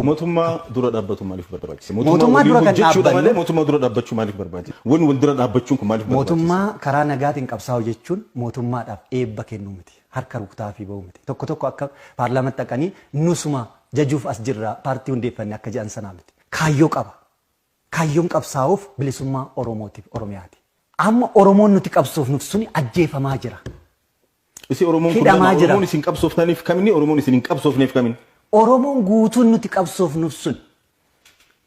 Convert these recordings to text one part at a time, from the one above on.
Mootummaa dura dhaabbatu maaliif barbaachise? Mootummaa dura kan dhaabbatu mootummaa dura dhaabbachuu maaliif barbaachise? Wanni wal dura dhaabbachuun kun maaliif barbaachise? Mootummaa karaa nagaatiin qabsaa'u jechuun mootummaadhaaf eebba kennu miti. Harka rukutaa fi ba'u miti. Tokko tokko akka paarlaamatti dhaqanii nusuma jajuuf as jirra paartii hundeeffannee akka jedhan sanaa miti. Kaayyoo qaba. Kaayyoon qabsaa'uuf bilisummaa Oromootiif Oromiyaati. Amma Oromoon nuti qabsoofnuuf suni ajjeefamaa jira. Isi Oromoon isin qabsooftaniif kamini Oromoon isin hin qabsoofneef kamini? Oromoon guutuun nuti qabsoofnuuf sun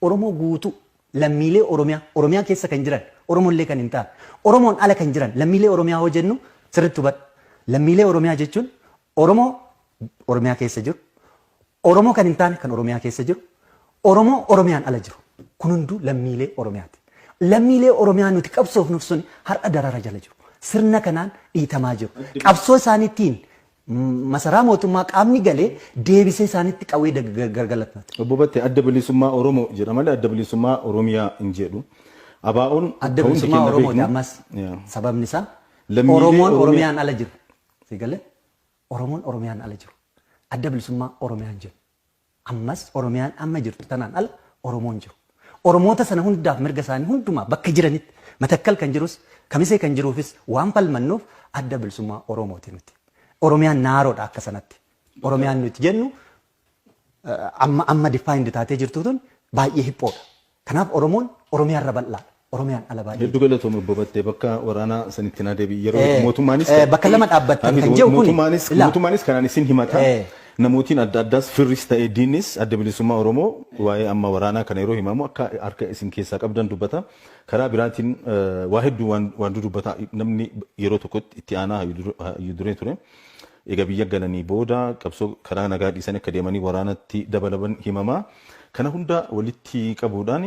Oromoo guutuu lammiilee Oromiyaa keessa kan jiran Oromoollee kan hin taane Oromoon ala kan jiran lammiilee Oromiyaa hoo jennu sirriitti hubadhu. Lammiilee Oromiyaa jechuun Oromoo Oromiyaa keessa jiru Oromoo kan hin taane kan Oromiyaa keessa jiru Oromoo Oromiyaan ala jiru kun hunduu lammiilee Oromiyaati. Lammiilee Oromiyaa nuti qabsoofnuuf sun har'a darara jala jiru. Sirna kanaan dhiitamaa jiru. Qabsoo isaaniitiin masaraa mootummaa qaamni galee deebisee isaaniitti qawwee gargalatamate. Obbo Battee adda bilisummaa Oromoo jedha malee adda bilisummaa Oromiyaa hin jedhu. Abaa'oon adda bilisummaa Oromooti ammas sababni isaa Oromoon Oromiyaan ala jiru. Sigalee Oromoon Oromiyaan ala jiru. Adda bilisummaa Oromiyaan jiru. Ammas Oromiyaan amma jirtu tanaan ala Oromoon jiru. Oromoota sana hundaaf mirga isaanii hundumaa bakka jiranitti Matakkal kan jirus Kamisee kan jiruufis waan falmannuuf adda bilisummaa Oromooti nuti. Oromiyaan naaroodha akka sanatti. Oromiyaan nuti jennu amma defined taatee jirtu tun baay'ee hiphoodha. Kanaaf Oromoon Oromiyaa irra bal'aadha. Oromiyaan ala baay'ee. Hedduu galatoomuu Obbo Battee bakka waraanaa sanitti naa deebi yeroo mootummaanis bakka lama dhaabbattan kan jedhu kun mootummaanis kanaan isin himata. Namootiin adda addaas firris ta'ee diinnis adda bilisummaa Oromoo waa'ee amma waraanaa kana yeroo himamu akka harka isin keessaa qabdan dubbata. Karaa biraatiin waa hedduu waan dubbata namni yeroo tokkotti itti aanaa duree ture. Egaa biyya galanii booda qabsoo karaa nagaa dhiisanii akka deemanii waraanatti dabalaban himama. Kana hunda walitti qabuudhaan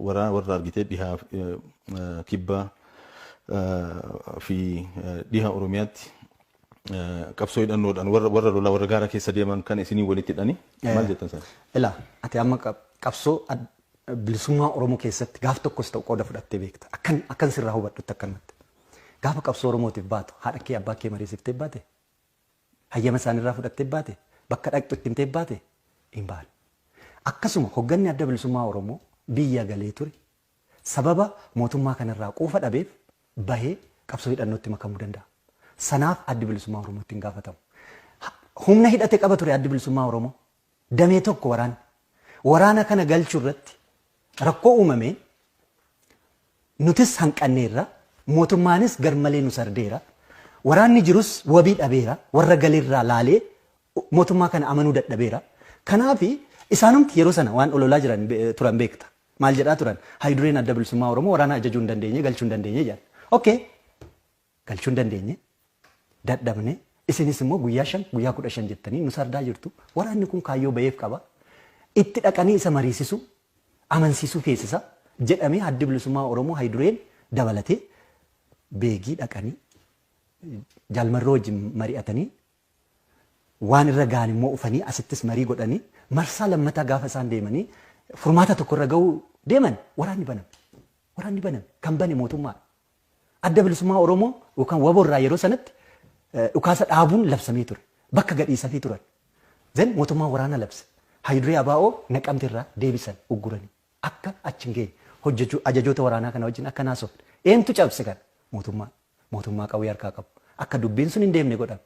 warra argitee dhihaa kibba fi dhihaa Oromiyaatti qabsoo hidhannoodhaan warra lolaa warra gaara keessa deeman kan isinii walitti hidhanii maal jettan sana? Ilaa ati amma qabsoo bilisummaa Oromoo keessatti gaaf tokkos ta'u qooda fudhattee beekta. Akkan sirraa hubadhutti akkanatti. Gaafa qabsoo Oromootiif baatu haadha kee abbaa kee mariisiftee baate hayyama isaanirraa fudhattee baate bakka dhaqxu ittiin ta'e baate hin baane. Akkasuma hogganni adda bilisummaa Oromoo biyya galee ture sababa mootummaa kanarraa quufa dhabeef bahee qabsoo hidhannootti makamuu danda'a. Sanaaf adda bilisummaa Oromoo ittiin gaafatamu. Humna hidhate qaba ture adda bilisummaa Oromoo damee tokko waraana kana galchuu irratti rakkoo uumamee nutis hanqanneerra mootummaanis garmalee nu sardeera waraanni jirus wabii dhabeera warra galeerraa laalee mootummaa kana amanuu dadhabeera. Kanaaf isaanumti yeroo sana waan ololaa jiran turan beekta. Maal jedhaa turan? Haayidureen adda bilisummaa Oromoo waraana ajajuu hin dandeenye galchuu hin dandeenye jedhan. Okay galchuu hin dandeenye dadhabne isinis immoo guyyaa 15 jettanii nu sardaa jirtu. Waraanni kun kaayyoo baheef qaba. Itti dhaqanii isa mariisisu amansiisuu keessisa jedhamee adda bilisummaa Oromoo haayidureen dabalatee beegii dhaqanii jaalmarroo wajjin mari'atanii waan irra gaan immoo ufanii asittis marii godhanii marsaa lammataa gaafa isaan deemanii furmaata tokko irra ga'uu deeman waraanni baname kan bane mootummaa adda bilisummaa Oromoo yookaan waboorraa yeroo sanatti dhukaasa dhaabuun labsamee ture bakka gadhiisanii turan zan mootummaa waraana labse haayiduree abaa'oo naqamtirraa deebisan ugguranii akka achi hin geenye ajajoota waraanaa kana wajjin akka naasofne eentu cabse kan mootummaa qawwee harkaa qabu akka dubbiin sun hin deemne godhame.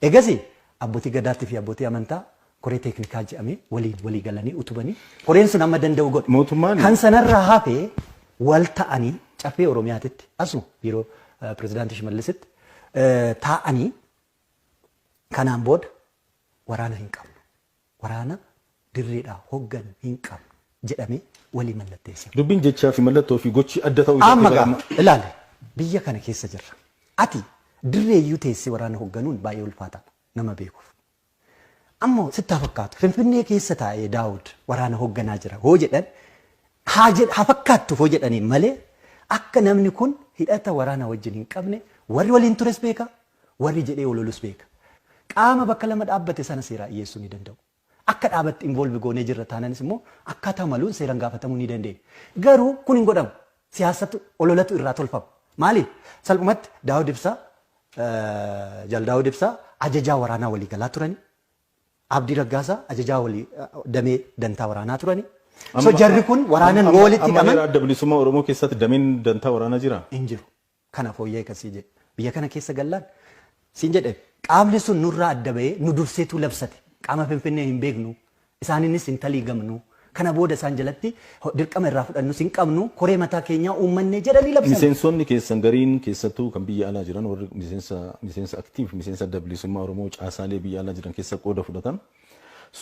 Egasii abbootii gadaatii fi abbootii amantaa koree teeknikaa jedhamee walii galanii utubanii koreen sun amma danda'u godhe. Mootummaan kan sanarraa hafee wal ta'anii caffee Oromiyaatitti asuma yeroo pirezidaantii Shimallisitti taa'anii kanaan booda waraana hin qabnu waraana dirreedhaa hoggan hin qabnu jedhamee walii mallatteesse. Dubbiin jechaa fi mallattoo fi gochi adda ta'uu amma ilaali biyya kana keessa jirra. Ati dirreeyyuu teessee waraana hogganuun baay'ee ulfaataadha nama beekuuf. Ammoo sitti fakkaatu Finfinnee keessa taa'ee Daawud waraana hogganaa jira hoo jedhan haa fakkaattuuf hoo jedhaniin malee akka namni kun hidhata waraana wajjin hin qabne warri waliin tures beeka warri jedhee ololus beeka. Qaama bakka lama dhaabbate sana seeraa dhiyeessuu ni danda'u. Akka dhaabatti involve goonee jirra taananis immoo akkaataa maluun seeraan gaafatamuu ni dandeenya. Garuu kun hin godhamu. Siyaasatu ololatu irraa tolfama. Maaliif? Salphumatti Daawud Ibsaa Jaal Daawud Ibsaa ajajaa waraanaa walii galaa turani. Abdii Raggaasaa ajajaa walii damee dantaa waraanaa turani. So jarri kun waraanan walitti qaban. qaban. Adda bilisummaa Oromoo keessatti dameen dantaa waraanaa jira. Hin jiru. Kana fooyyee kasii jedhe. Biyya kana keessa gallaan siin jedhe qaamni sun nurraa adda bahee nu durseetu labsate. Qaama Finfinnee hin beeknu. Isaaniinis hin talii gamnu. Kana booda isaan jalatti dirqama irraa fudhannu hin qabnu koree mataa keenyaa uummannee jedhanii labsan. Miseensonni keessan gariin keessattuu kan biyya alaa jiran warri miseensa aktiif miseensa adda bilisummaa Oromoo caasaalee biyya alaa jiran keessa qooda fudhatan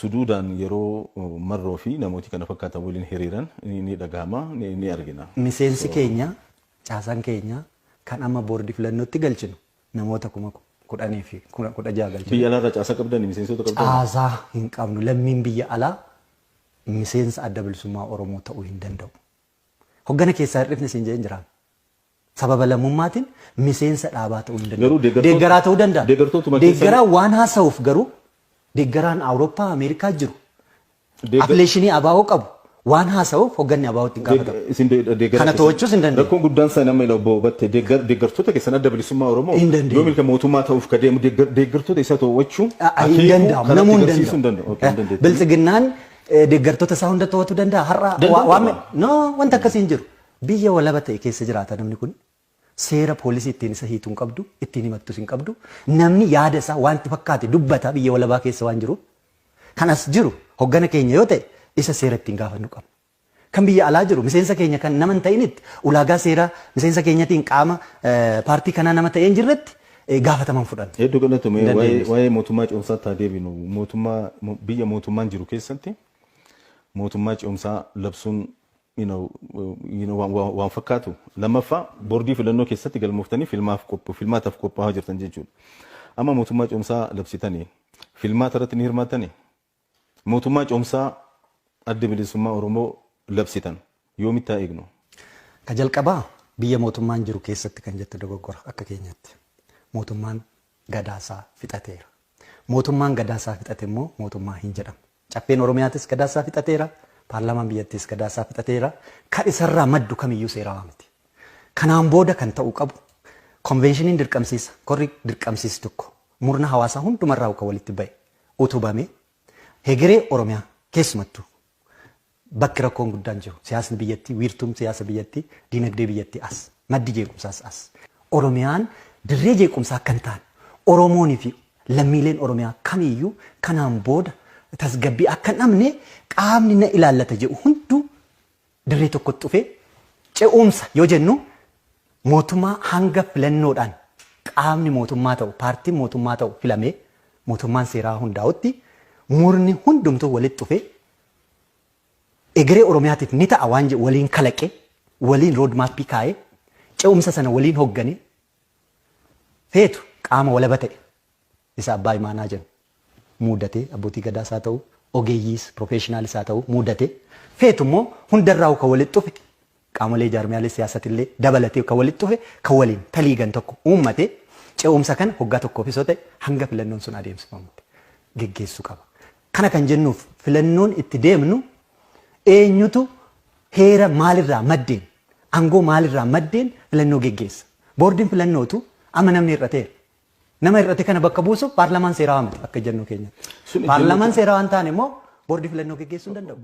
suduudhaan yeroo marroo fi namooti kana fakkaatan waliin hiriiran ni dhagahama ni argina. Miseensi keenya caasaan keenya kan amma boordii filannootti galchinu namoota 10,000 fi 16 galchinu. Biyya alaarraa caasaa qabdanii miseensota qabdan? Caasaa hin qabnu lammiin biyya alaa miseensa adda bilisummaa Oromoo ta'uu hin danda'u. Hoggana keessaa hir'ifni siin jedhan jiraan. Sababa lammummaatiin miseensa dhaabaa ta'uu hin danda'u. Deeggaraa ta'uu danda'a. Deeggaraa waan haasa'uuf garuu deeggaraan Awurooppaa Ameerikaa jiru. Afileeshinii abaa'oo qabu. Waan haasa'uuf hogganni abaa'ootti hin gaafatamu. Kana to'achuus hin danda'u. Rakkoon guddaan isaa nama ila obbo Battee deeggartoota keessan adda bilisummaa Oromoo yoo milka mootummaa ta'uuf ka deemu deeggartoota isa to'achuu hin danda'amu. Namuu hin danda'u. Biltsiginnaan deeggartoota isaa hunda to'atu danda'a. Har'a wanta akkasii hin jiru. Biyya walaba ta'e keessa jiraata namni kun. Seera poolisii ittiin isa hiituu hin qabdu, ittiin himattus hin qabdu. Namni yaada isaa wanti fakkaate dubbata biyya walabaa keessa waan jiru. Kanas jiru hoggana keenya yoo ta'e isa seera ittiin gaafannu qabna. Kan biyya alaa jiru miseensa keenya kan nama hin ta'initti ulaagaa seera miseensa keenyatiin qaama paartii kanaa nama ta'ee hin jirretti gaafataman fudhanna. Hedduu galatoome waa'ee mootummaa ce'umsaatti haa deebinu. Biyya mootummaan jiru keessatti mootummaa ce'umsaa labsuun waan fakkaatu. Lammaffaa boordii filannoo keessatti galmooftanii filmaataaf qophaa'aa jirtan jechuudha. Amma mootummaa ce'umsaa labsitanii filmaata irratti ni hirmaattanii mootummaa ce'umsaa adda bilisummaa Oromoo labsitan yoomittaa eegnu? Ka jalqabaa biyya mootummaan jiru keessatti kan jettu dogoggora akka keenyatti. Mootummaan gadaasaa fixateera. Mootummaan gadaasaa fixate immoo mootummaa hin jedhamu. Caffeen Oromiyaatis gadaasaa fixateera. Paarlaamaan biyyattiis gadaasaa fixateera. Kan isarraa maddu kamiyyuu seeraa miti. Kanaan booda kan ta'uu qabu konveeshiniin dirqamsiisa. Korri dirqamsiisi tokko murna hawaasaa hundumarraa kan walitti ba'e utubame hegeree Oromiyaa keessumattuu bakki rakkoon guddaan jiru siyaasni biyyattii wiirtuun siyaasa biyyattii diinagdee biyyattii as maddi jeequmsaas as Oromiyaan dirree jeequmsaa kan ta'an Oromoonii fi lammiileen Oromiyaa kamiyyuu kanaan booda tasgabbii akka namne qaamni na ilaallata jedhu hunduu dirree tokkotti dhufee ce'umsa yoo jennu mootummaa hanga filannoodhaan qaamni mootummaa ta'u paartiin mootummaa ta'u filamee mootummaan seeraa hundaa'utti murni hundumtuu walitti dhufee egeree Oromiyaatiif ni ta'a waan jedhu waliin kalaqe waliin roodmaappii kaa'ee ce'umsa sana waliin hoggane feetu qaama walaba ta'e isa abbaa imaanaa jedhu muudatee abbootii gadaasaa ta'u ogeeyyiis profeeshinaaliis haa ta'u muudatee feetu immoo hundarraa kan walitti dhufe qaamolee jaarmiyaalee siyaasatillee dabalatee kan walitti dhufe kan waliin taliigan tokko uummatee ce'umsa kana hoggaa tokkoof isoo ta'e hanga filannoon sun adeemsifamutti geggeessuu qaba. Kana kan jennuuf filannoon itti deemnu eenyutu heera maalirraa maddeen aangoo maalirraa maddeen filannoo geggeessa. Boordiin filannootu amma namni hir'ateera. Nama hir'ate kana bakka buusuuf paarlaamaan seeraa miti akka jennu keenya. Paarlaamaan seeraa waan ta'an immoo boordii filannoo geggeessuu hin danda'u.